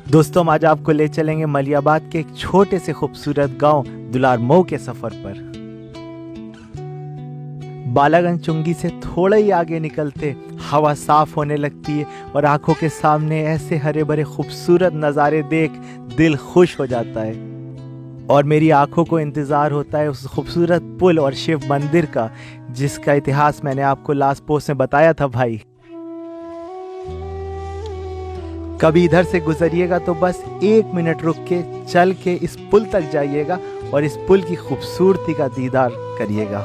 दोस्तों हम आज आपको ले चलेंगे मलियाबाद के एक छोटे से खूबसूरत गांव दुलार मऊ के सफर पर। बालागंज चुंगी से थोड़ा ही आगे निकलते हवा साफ होने लगती है और आंखों के सामने ऐसे हरे भरे खूबसूरत नज़ारे देख दिल खुश हो जाता है। और मेरी आंखों को इंतज़ार होता है उस खूबसूरत पुल और शिव मंदिर का, जिसका इतिहास मैंने आपको लास्ट पोस्ट में बताया था भाई। कभी इधर से गुजरिएगा तो बस 1 मिनट रुक के चल के इस पुल तक जाइएगा और इस पुल की खूबसूरती का दीदार करिएगा।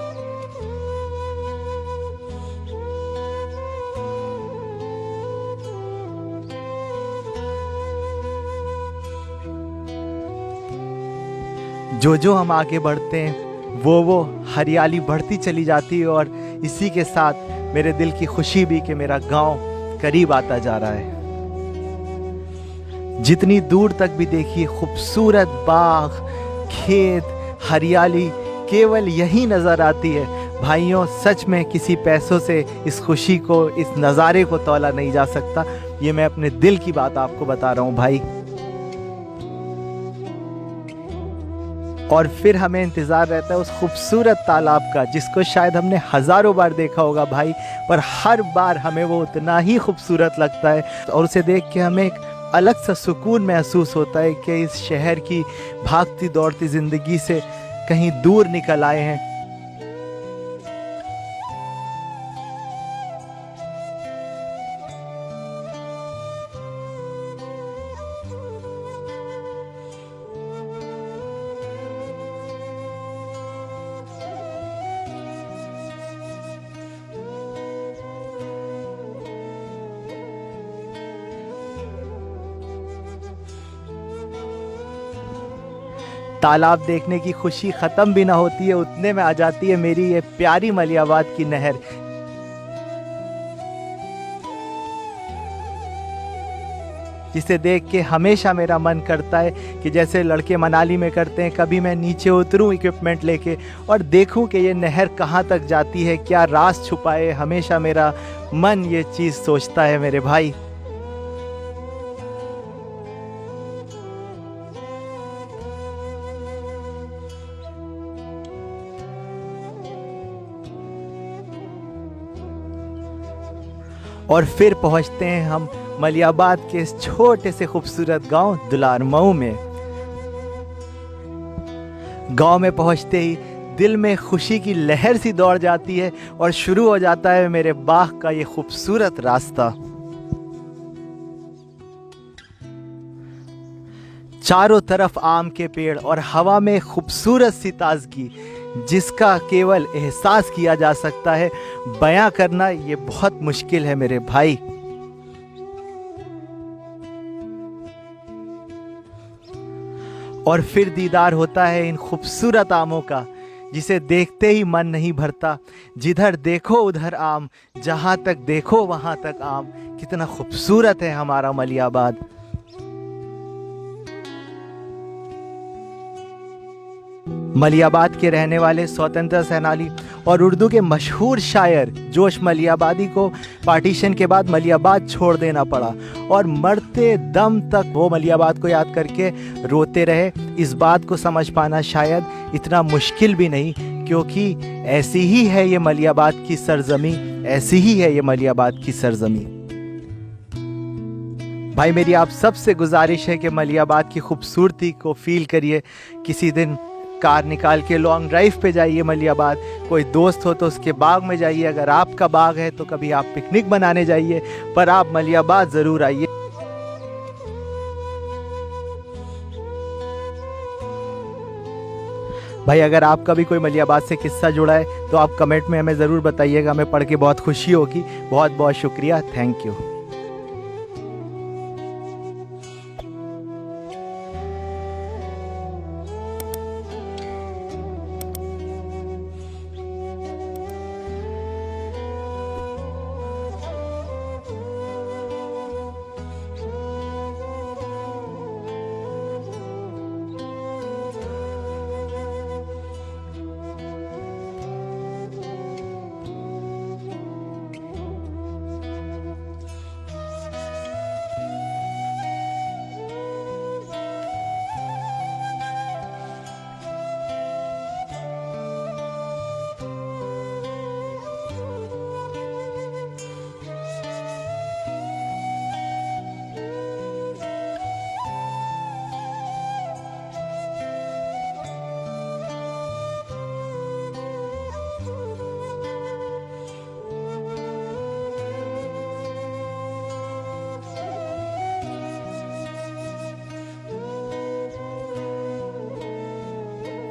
जो हम आगे बढ़ते हैं वो हरियाली बढ़ती चली जाती है और इसी के साथ मेरे दिल की खुशी भी कि मेरा गांव करीब आता जा रहा है। जितनी दूर तक भी देखिए खूबसूरत बाग, खेत, हरियाली केवल यही नज़र आती है। भाइयों सच में किसी पैसों से इस खुशी को, इस नज़ारे को तौला नहीं जा सकता। ये मैं अपने दिल की बात आपको बता रहा हूँ भाई। और फिर हमें इंतज़ार रहता है उस खूबसूरत तालाब का, जिसको शायद हमने हज़ारों बार देखा होगा भाई, पर हर बार हमें वो उतना ही खूबसूरत लगता है और उसे देख के हमें एक अलग सा सुकून महसूस होता है कि इस शहर की भागती दौड़ती ज़िंदगी से कहीं दूर निकल आए हैं। तालाब देखने की खुशी ख़त्म भी ना होती है उतने में आ जाती है मेरी ये प्यारी मलियाबाद की नहर, जिसे देख के हमेशा मेरा मन करता है कि जैसे लड़के मनाली में करते हैं, कभी मैं नीचे उतरूं इक्विपमेंट लेके और देखूं कि ये नहर कहाँ तक जाती है, क्या राज छुपा है। हमेशा मेरा मन ये चीज़ सोचता है मेरे भाई। और फिर पहुंचते हैं हम मलियाबाद के इस छोटे से खूबसूरत गांव दुलार मऊ में। गांव में पहुंचते ही दिल में खुशी की लहर सी दौड़ जाती है और शुरू हो जाता है मेरे बाग का ये खूबसूरत रास्ता। चारों तरफ आम के पेड़ और हवा में खूबसूरत सी ताजगी, जिसका केवल एहसास किया जा सकता है, बयां करना ये बहुत मुश्किल है मेरे भाई। और फिर दीदार होता है इन खूबसूरत आमों का, जिसे देखते ही मन नहीं भरता। जिधर देखो उधर आम, जहां तक देखो वहां तक आम। कितना खूबसूरत है हमारा मलियाबाद। मलियाबाद के रहने वाले स्वतंत्रता सेनानी और उर्दू के मशहूर शायर जोश मलियाबादी को पार्टीशन के बाद मलियाबाद छोड़ देना पड़ा और मरते दम तक वो मलियाबाद को याद करके रोते रहे। इस बात को समझ पाना शायद इतना मुश्किल भी नहीं, क्योंकि ऐसी ही है ये मलियाबाद की सरजमी, ऐसी ही है ये मलियाबाद की सरजमी। भाई मेरी आप सबसे गुजारिश है कि मलियाबाद की खूबसूरती को फील करिए। किसी दिन कार निकाल के लॉन्ग ड्राइव पे जाइए मलियाबाद। कोई दोस्त हो तो उसके बाग में जाइए। अगर आपका बाग है तो कभी आप पिकनिक बनाने जाइए, पर आप मलियाबाद ज़रूर आइए। भाई अगर आपका भी कोई मलियाबाद से किस्सा जुड़ा है तो आप कमेंट में हमें ज़रूर बताइएगा। हमें पढ़ के बहुत खुशी होगी। बहुत बहुत शुक्रिया, थैंक यू।